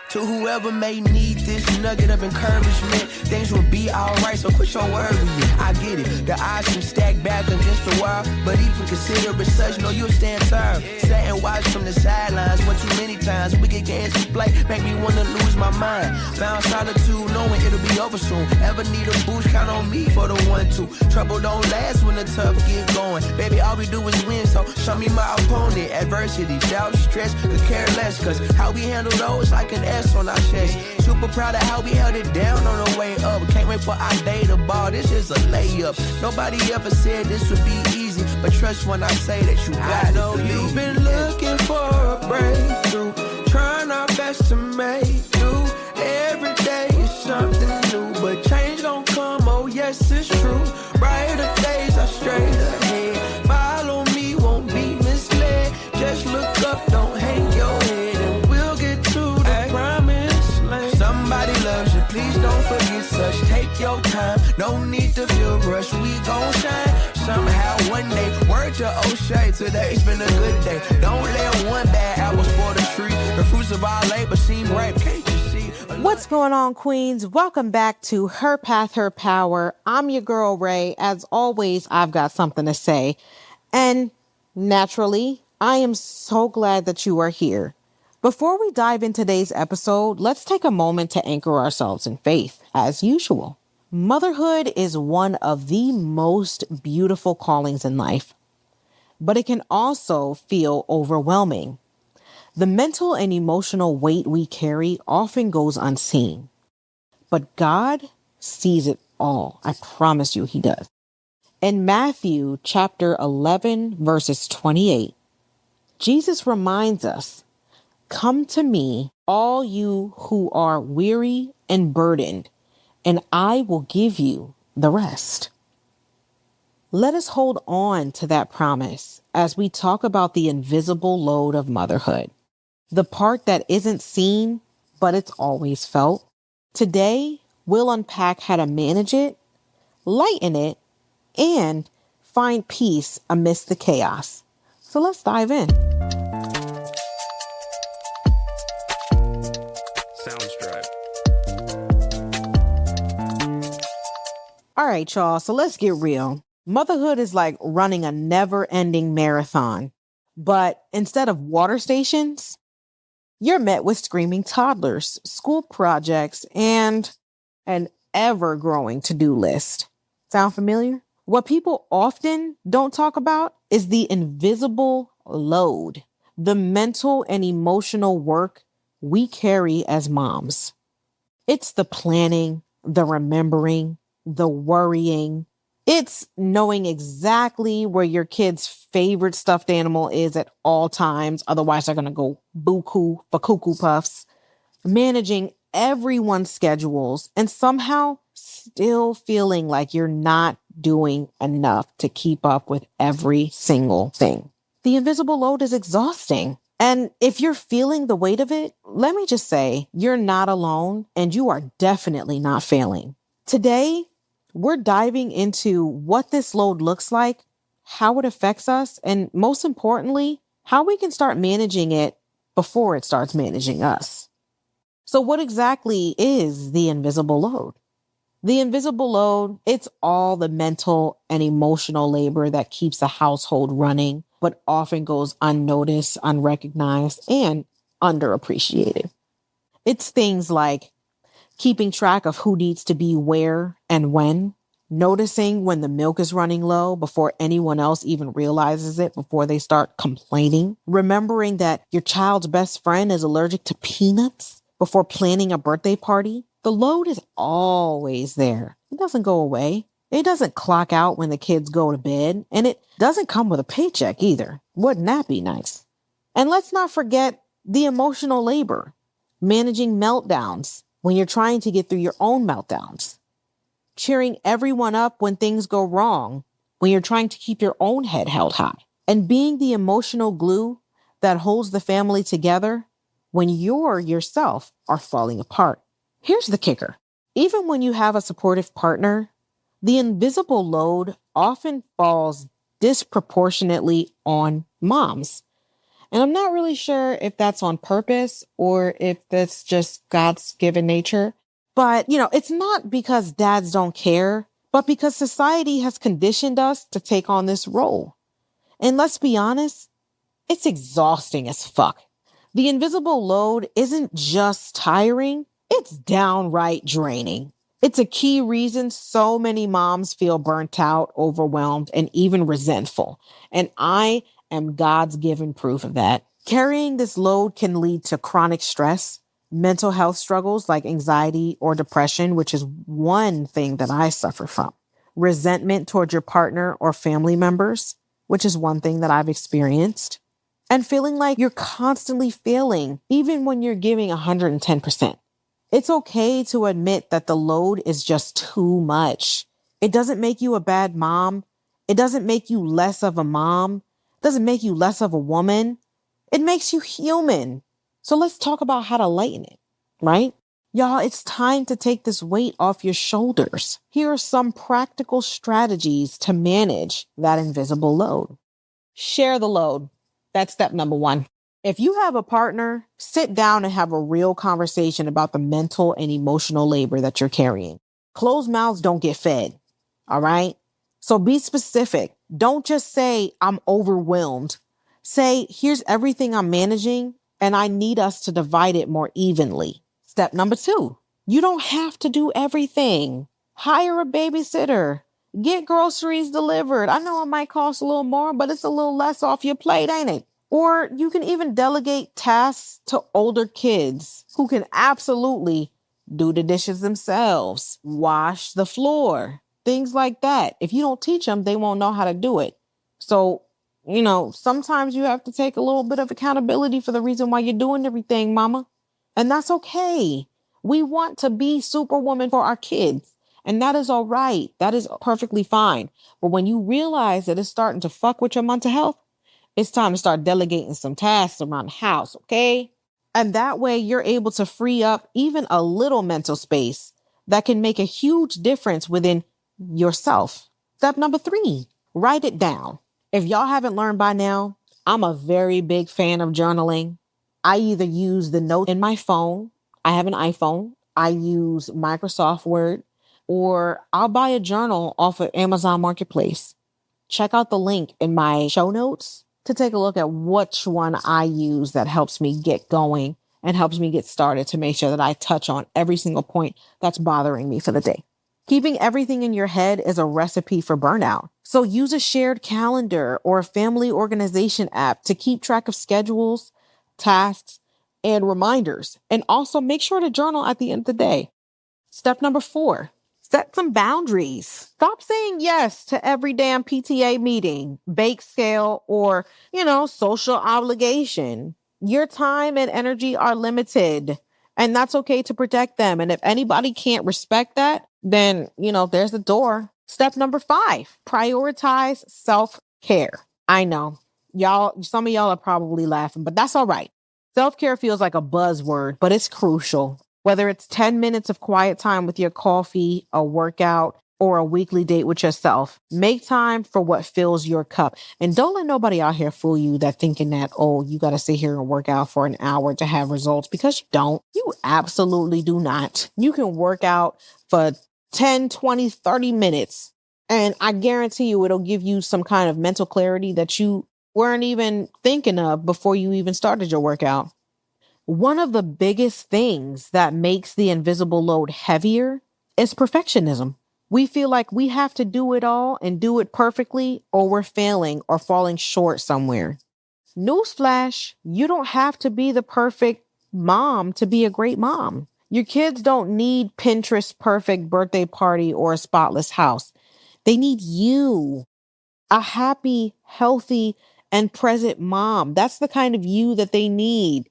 To whoever may need this nugget of encouragement, things will be alright, so quit your worrying. I get it, the odds can stack back against the wall, but even consider it such, know you'll stand tall. Sat and watch from the sidelines one too many times. Wicked games we play make me wanna lose my mind. Found solitude knowing it'll be over soon. Ever need a boost, count on me for the 1-2. Trouble don't last when the tough get going. Baby, all we do is win, so show me my opponent. Adversity, doubt, stress, could care less, cause how we handle those like an S on our chest. Super proud of how we held it down on the way up. Can't wait for our day to ball, this is a layup. Nobody ever said this would be easy, but trust when I say that you got it. I know you've been looking for a breakthrough, trying our best to make do. Every day is something new, but change don't come, oh yes it's true. Brighter days are straight ahead. Follow me, won't be misled. Just look up, don't hang your head, and we'll get to the promised land. Somebody loves you, please don't forget such. Take your time, no need to feel rushed. We gon' shine somehow one day. Word to O'Shea, today's been a good day. Don't let one bad apple spoil the tree. The fruits of our labor seem ripe, can't you see? What's going on, Queens? Welcome back to Her Path, Her Power. I'm your girl, Ray. As always, I've got something to say. And naturally, I am so glad that you are here. Before we dive into today's episode, let's take a moment to anchor ourselves in faith, as usual. Motherhood is one of the most beautiful callings in life, but it can also feel overwhelming. The mental and emotional weight we carry often goes unseen, but God sees it all. I promise you he does. In Matthew chapter 11, verses 28, Jesus reminds us, "Come to me, all you who are weary and burdened, and I will give you the rest." Let us hold on to that promise as we talk about the invisible load of motherhood, the part that isn't seen, but it's always felt. Today, we'll unpack how to manage it, lighten it, and find peace amidst the chaos. So let's dive in. All right, y'all. So let's get real. Motherhood is like running a never-ending marathon. But instead of water stations, you're met with screaming toddlers, school projects, and an ever-growing to-do list. Sound familiar? What people often don't talk about is the invisible load, the mental and emotional work we carry as moms. It's the planning, the remembering, the worrying. It's knowing exactly where your kid's favorite stuffed animal is at all times. Otherwise, they're going to go boo-coo for cuckoo puffs. Managing everyone's schedules and somehow still feeling like you're not doing enough to keep up with every single thing. The invisible load is exhausting. And if you're feeling the weight of it, let me just say, you're not alone and you are definitely not failing. Today, we're diving into what this load looks like, how it affects us, and most importantly, how we can start managing it before it starts managing us. So what exactly is the invisible load? The invisible load, it's all the mental and emotional labor that keeps a household running, but often goes unnoticed, unrecognized, and underappreciated. It's things like keeping track of who needs to be where and when, noticing when the milk is running low before anyone else even realizes it, before they start complaining, remembering that your child's best friend is allergic to peanuts before planning a birthday party. The load is always there. It doesn't go away. It doesn't clock out when the kids go to bed, and it doesn't come with a paycheck either. Wouldn't that be nice? And let's not forget the emotional labor, managing meltdowns when you're trying to get through your own meltdowns, cheering everyone up when things go wrong, when you're trying to keep your own head held high, and being the emotional glue that holds the family together when you yourself are falling apart. Here's the kicker. Even when you have a supportive partner, the invisible load often falls disproportionately on moms. And I'm not really sure if that's on purpose or if that's just God's given nature. But, it's not because dads don't care, but because society has conditioned us to take on this role. And let's be honest, it's exhausting as fuck. The invisible load isn't just tiring, it's downright draining. It's a key reason so many moms feel burnt out, overwhelmed, and even resentful. And I am God's given proof of that. Carrying this load can lead to chronic stress, mental health struggles like anxiety or depression, which is one thing that I suffer from. Resentment towards your partner or family members, which is one thing that I've experienced. And feeling like you're constantly failing, even when you're giving 110%. It's okay to admit that the load is just too much. It doesn't make you a bad mom. It doesn't make you less of a mom. It doesn't make you less of a woman. It makes you human. So let's talk about how to lighten it, right? Y'all, it's time to take this weight off your shoulders. Here are some practical strategies to manage that invisible load. Share the load. That's step number one. If you have a partner, sit down and have a real conversation about the mental and emotional labor that you're carrying. Closed mouths don't get fed. All right. So be specific. Don't just say, I'm overwhelmed. Say, here's everything I'm managing and I need us to divide it more evenly. Step number two, you don't have to do everything. Hire a babysitter. Get groceries delivered. I know it might cost a little more, but it's a little less off your plate, ain't it? Or you can even delegate tasks to older kids who can absolutely do the dishes themselves, wash the floor, things like that. If you don't teach them, they won't know how to do it. So, sometimes you have to take a little bit of accountability for the reason why you're doing everything, mama. And that's okay. We want to be superwoman for our kids. And that is all right. That is perfectly fine. But when you realize that it's starting to fuck with your mental health, it's time to start delegating some tasks around the house, okay? And that way you're able to free up even a little mental space that can make a huge difference within yourself. Step number 3, write it down. If y'all haven't learned by now, I'm a very big fan of journaling. I either use the note in my phone. I have an iPhone. I use Microsoft Word, or I'll buy a journal off of Amazon Marketplace. Check out the link in my show notes to take a look at which one I use that helps me get going and helps me get started to make sure that I touch on every single point that's bothering me for the day. Keeping everything in your head is a recipe for burnout. So use a shared calendar or a family organization app to keep track of schedules, tasks, and reminders. And also make sure to journal at the end of the day. Step number 4, set some boundaries. Stop saying yes to every damn PTA meeting, bake sale, or, social obligation. Your time and energy are limited, and that's okay to protect them. And if anybody can't respect that, then, there's the door. Step number 5, prioritize self-care. I know some of y'all are probably laughing, but that's all right. Self-care feels like a buzzword, but it's crucial. Whether it's 10 minutes of quiet time with your coffee, a workout, or a weekly date with yourself, make time for what fills your cup. And don't let nobody out here fool you that thinking that, you got to sit here and work out for an hour to have results, because you don't. You absolutely do not. You can work out for 10, 20, 30 minutes. And I guarantee you it'll give you some kind of mental clarity that you weren't even thinking of before you even started your workout. One of the biggest things that makes the invisible load heavier is perfectionism. We feel like we have to do it all and do it perfectly, or we're failing or falling short somewhere. Newsflash, you don't have to be the perfect mom to be a great mom. Your kids don't need Pinterest perfect birthday party or a spotless house. They need you, a happy, healthy, and present mom. That's the kind of you that they need.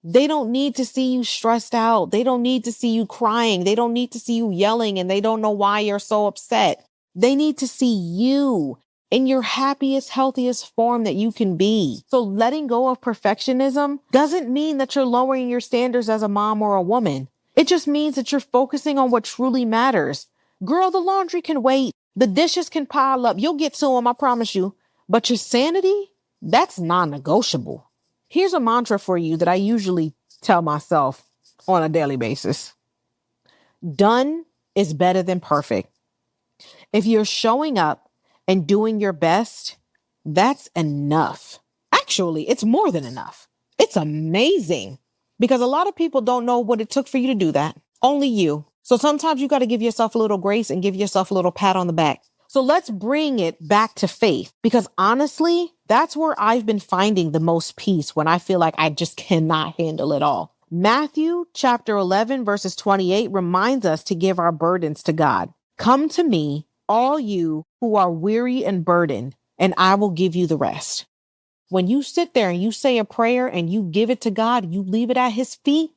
They don't need to see you stressed out. They don't need to see you crying. They don't need to see you yelling and they don't know why you're so upset. They need to see you in your happiest, healthiest form that you can be. So letting go of perfectionism doesn't mean that you're lowering your standards as a mom or a woman. It just means that you're focusing on what truly matters. Girl, the laundry can wait. The dishes can pile up. You'll get to them, I promise you. But your sanity, that's non-negotiable. Here's a mantra for you that I usually tell myself on a daily basis. Done is better than perfect. If you're showing up and doing your best, that's enough. Actually, it's more than enough. It's amazing because a lot of people don't know what it took for you to do that. Only you. So sometimes you got to give yourself a little grace and give yourself a little pat on the back. So let's bring it back to faith because honestly, that's where I've been finding the most peace when I feel like I just cannot handle it all. Matthew chapter 11 verses 28 reminds us to give our burdens to God. Come to me, all you who are weary and burdened, and I will give you the rest. When you sit there and you say a prayer and you give it to God, you leave it at his feet,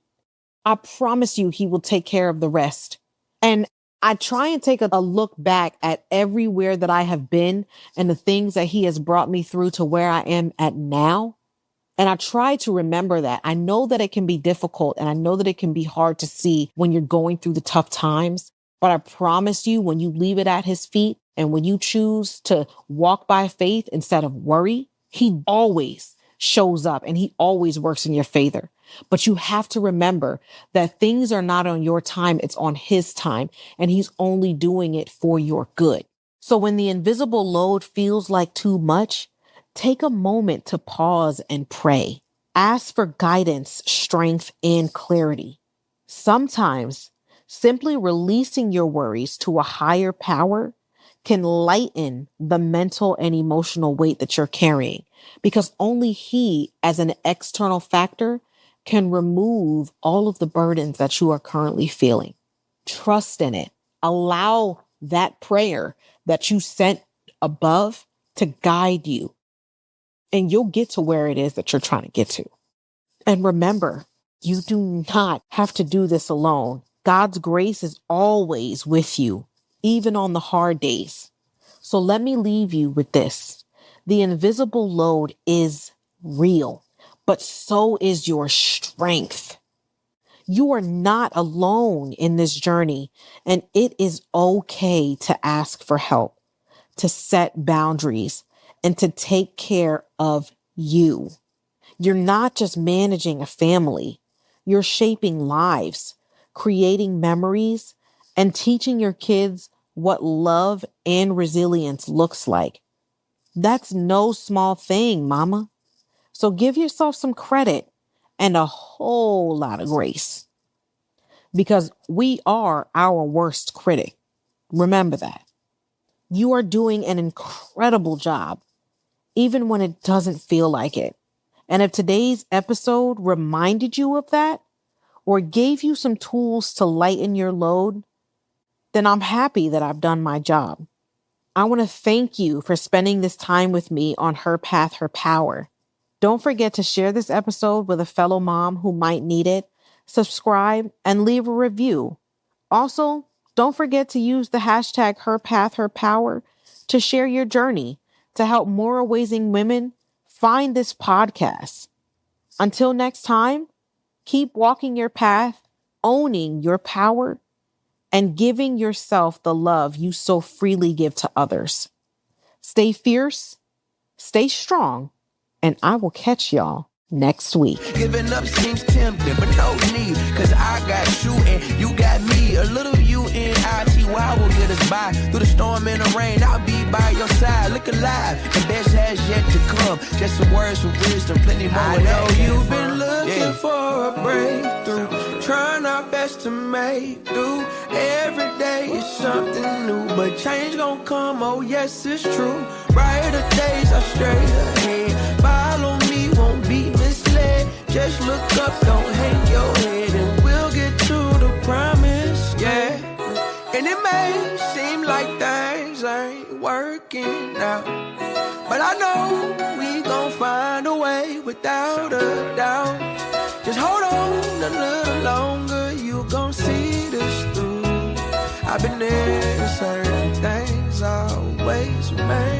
I promise you he will take care of the rest. And I try and take a look back at everywhere that I have been and the things that he has brought me through to where I am at now. And I try to remember that. I know that it can be difficult and I know that it can be hard to see when you're going through the tough times. But I promise you, when you leave it at his feet and when you choose to walk by faith instead of worry, he always shows up and he always works in your favor. But you have to remember that things are not on your time. It's on his time. And he's only doing it for your good. So when the invisible load feels like too much, take a moment to pause and pray. Ask for guidance, strength, and clarity. Sometimes simply releasing your worries to a higher power can lighten the mental and emotional weight that you're carrying because only he, as an external factor, can remove all of the burdens that you are currently feeling. Trust in it. Allow that prayer that you sent above to guide you, and you'll get to where it is that you're trying to get to. And remember, you do not have to do this alone. God's grace is always with you, even on the hard days. So let me leave you with this. The invisible load is real, but so is your strength. You are not alone in this journey, and it is okay to ask for help, to set boundaries, and to take care of you. You're not just managing a family. You're shaping lives, creating memories, and teaching your kids what love and resilience looks like. That's no small thing, mama. So give yourself some credit and a whole lot of grace because we are our worst critic. Remember that. You are doing an incredible job, even when it doesn't feel like it. And if today's episode reminded you of that or gave you some tools to lighten your load, then I'm happy that I've done my job. I want to thank you for spending this time with me on Her Path, Her Power. Don't forget to share this episode with a fellow mom who might need it, subscribe, and leave a review. Also, don't forget to use the hashtag Her Path, Her Power to share your journey to help more amazing women find this podcast. Until next time, keep walking your path, owning your power, and giving yourself the love you so freely give to others. Stay fierce, stay strong, and I will catch y'all next week. Giving up seems tempting, but no need, cause I got you and you got me. A little UNITY will get us by. Through the storm and the rain, I'll be by your side. Look alive, the best has yet to come. Just some words of wisdom, plenty more. I know you've been looking for a breakthrough, trying our best to make do. Every day is something new, but change gon' come, oh yes it's true. Brighter days are straight ahead. Follow me, won't be misled. Just look up, don't hang your head, and we'll get to the promise, yeah. And it may seem like things ain't working out, but I know we gon' find a way without a doubt. Just hold on a little longer, you gon' see this through. I've been there, certain things always remain.